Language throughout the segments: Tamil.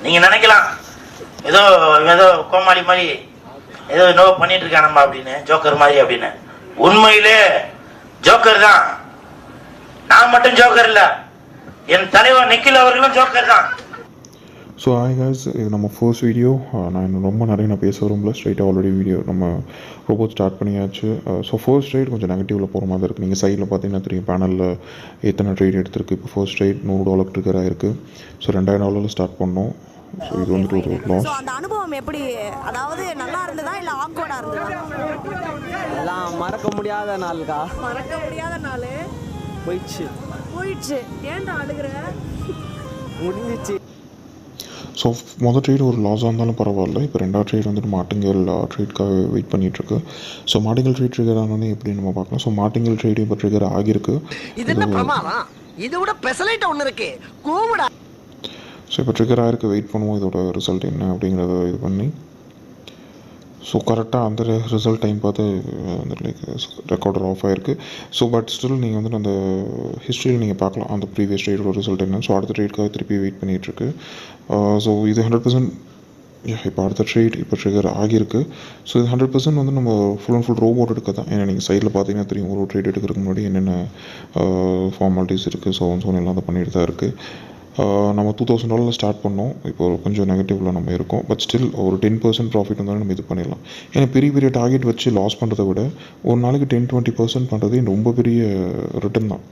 நீங்கள் நினைக்கலாம் ஏதோ ஏதோ கோமாளி மாதிரி ஏதோ என்னவோ பண்ணிட்டு இருக்கானம்மா அப்படின்னு, ஜோக்கர் மாதிரி அப்படின்னு. உண்மையிலே ஜோக்கர் தான். நான் மட்டும் ஜோக்கர் இல்லை, என் தலைவர் நிக்கில் அவர்களும் ஜோக்கர் தான். ஸோ ஹாய் காய்ஸ், இது நம்ம ஃபர்ஸ்ட் வீடியோ. நான் ரொம்ப நிறைய பேச வரும்ல, ஸ்ட்ரைட்டாக ஆல்ரெடி வீடியோ நம்ம ரோபோட் ஸ்டார்ட் பண்ணியாச்சு. ஸோ ஃபர்ஸ்ட் ரைட் கொஞ்சம் நெகட்டிவில் போகிற மாதிரி இருக்குது. நீங்கள் சைடில் பார்த்தீங்கன்னா தெரியும் பேனலில் எத்தனை ட்ரேட் எடுத்திருக்கு. இப்போ ஃபர்ஸ்ட் ரைட் $100 ட்ரிகராக இருக்குது. ஸோ $2000 ஸ்டார்ட் பண்ணோம். ஸோ இது வந்துட்டு ஒரு லாஸ். அந்த அனுபவம் எப்படி, அதாவது நல்லா இருந்ததா இல்லை ஆக்வர்டா இருந்ததா? எல்லாம் மறக்க முடியாத நாள்கா. மறக்க முடியாத நாள் போயிடுச்சு. ஏன்டா அழுகுற? முடிஞ்சிச்சு. ஸோ மொதல் ட்ரேட் ஒரு லாஸாக இருந்தாலும் பரவாயில்ல. இப்போ ரெண்டாவது ட்ரேட் வந்துட்டு மார்டிங்கல் ட்ரேட்காக வெயிட் பண்ணிகிட்ருக்கு. ஸோ மார்டிங்கல் ட்ரேட் ட்ரிகர் ஆனோடனே எப்படி நம்ம பார்க்கலாம். ஸோ மார்டிங்கல் ட்ரேட் இப்போ ட்ரிகர் ஆகியிருக்கு. இது என்ன பிரமாதம், இதை விட ஸ்பெஷலைட் ஒன்று இருக்கு கூவுடா. ஸோ இப்போ ட்ரிகர் ஆகிருக்கு, வெயிட் பண்ணுவோம் இதோட ரிசல்ட் என்ன அப்படிங்கிறத இது பண்ணி. ஸோ கரெக்டாக அந்த ரிசல்ட் டைம் பார்த்து வந்து லைக் ரெக்கார்டர் ஆஃப் ஆகிருக்கு. ஸோ பட் ஸ்டில் நீங்கள் வந்துட்டு அந்த ஹிஸ்ட்ரியில் நீங்கள் பார்க்கலாம் அந்த ப்ரீவியஸ் ட்ரேடோட ரிசல்ட் என்ன. ஸோ அடுத்த ட்ரேட்காக திருப்பி வெயிட் பண்ணிகிட்ருக்கு. ஸோ இது 100% இப்போ அடுத்த ட்ரேட் இப்போ ட்ரிகர் ஆகியிருக்கு. ஸோ இது 100% வந்து நம்ம ஃபுல் அண்ட் ஃபுல் ரோபோட் எடுக்க தான். ஏன்னா நீங்கள் சைடில் பார்த்தீங்கன்னா தெரியும் ஒரு ட்ரேட் எடுக்கிறதுக்கு முன்னாடி என்னென்ன ஃபார்மாலிட்டிஸ் இருக்குது. ஸோ எல்லாம் அதை பண்ணிட்டு தான் இருக்குது. நம்ம $2000 ஸ்டார்ட் பண்ணோம். இப்போ கொஞ்சம் நெகட்டிவில் நம்ம இருக்கோம். பட் ஸ்டில் ஒரு 10% ப்ராஃபிட் வந்தாலும் நம்ம இது பண்ணிடலாம். ஏன்னா பெரிய பெரிய டார்கெட் வச்சு லாஸ் பண்ணுறதை விட ஒரு நாளைக்கு 10-20% பண்ணுறது ரொம்ப பெரிய ரிட்டர்ன் தான்.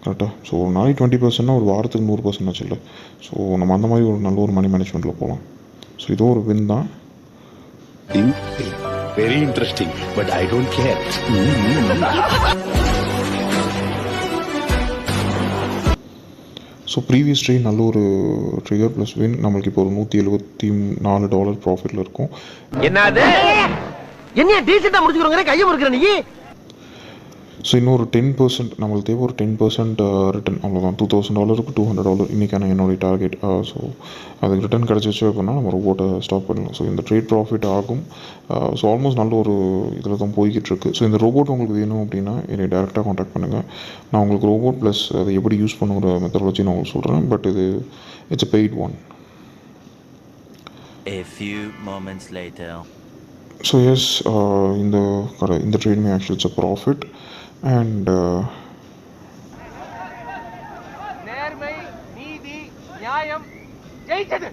கரெக்டாக. ஸோ ஒரு நாளைக்கு 20%னா ஒரு வாரத்துக்கு 100% ஆச்சு இல்லை. ஸோ நம்ம அந்த மாதிரி ஒரு நல்ல ஒரு மணி மேனேஜ்மெண்ட்டில் போகலாம். ஸோ இதோ ஒரு வின் தான். Very interesting but I don't care. So previous trade நல்ல ஒரு ட்ரிகர் ப்ளஸ் வின். நம்மளுக்கு இப்போ ஒரு $174 ப்ராஃபிட்டில் இருக்கும். என்னது என்ன டீசெண்டா முடிச்சுக்கிறோங்க, கையை முறுக்குற நீ. ஸோ இன்னும் ஒரு 10% நம்மளுக்கு தேவை, ஒரு 10% ரிட்டன். அவ்வளோதான். $2000க்கு $200 இன்றைக்கான என்னுடைய டார்கெட். ஸோ அதுக்கு ரிட்டன் கிடச்சிச்சு அப்படின்னா நம்ம ரோபோட்டை ஸ்டாப் பண்ணலாம். ஸோ இந்த ட்ரேட் ப்ராஃபிட் ஆகும். ஸோ ஆல்மோஸ்ட் நல்ல ஒரு இதில் தான் போய்கிட்டு இருக்கு. ஸோ இந்த ரோபோட் உங்களுக்கு வேணும் அப்படின்னா என்னை டேரெக்டாக காண்டாக்ட் பண்ணுங்கள். நான் உங்களுக்கு ரோபோட் ப்ளஸ் அதை எப்படி யூஸ் பண்ணுற மெத்தடாலஜி நான் உங்களுக்கு சொல்கிறேன். பட் இது it's a paid one. A few moments later. So yes, இந்த ட்ரேடுமே actually it's a profit. And நேர்மை, நீதி, நியாயம் ஜெயிச்சது.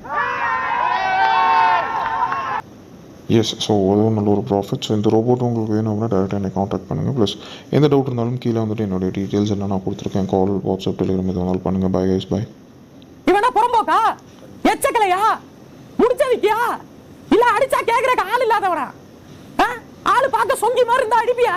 எஸ், ஸோ அதுவும் நல்ல ஒரு ப்ராஃபிட். ஸோ இந்த ரோபோட் உங்களுக்கு வேணும் அப்படின்னா டேரெக்டாக என்னை காண்டாக்ட் பண்ணுங்கள். ப்ளஸ் எந்த டவுட் இருந்தாலும் கீழே வந்துட்டு என்னுடைய டீட்டெயில்ஸ் எல்லாம் நான் கொடுத்துருக்கேன். கால், வாட்ஸ்அப், டெலிகிராம் எது வேணாலும் பண்ணுங்கள். Bye guys, bye. இவனா புறம்போக்கா, எச்சக்கலையா, முடிச்சவிக்கியா, இல்ல அடிச்சா கேட்கறக்கு ஆள் இல்லாதவனா? ஆளு பார்க்க சொங்கி மாதிரி இருந்தா அடிப்பியா?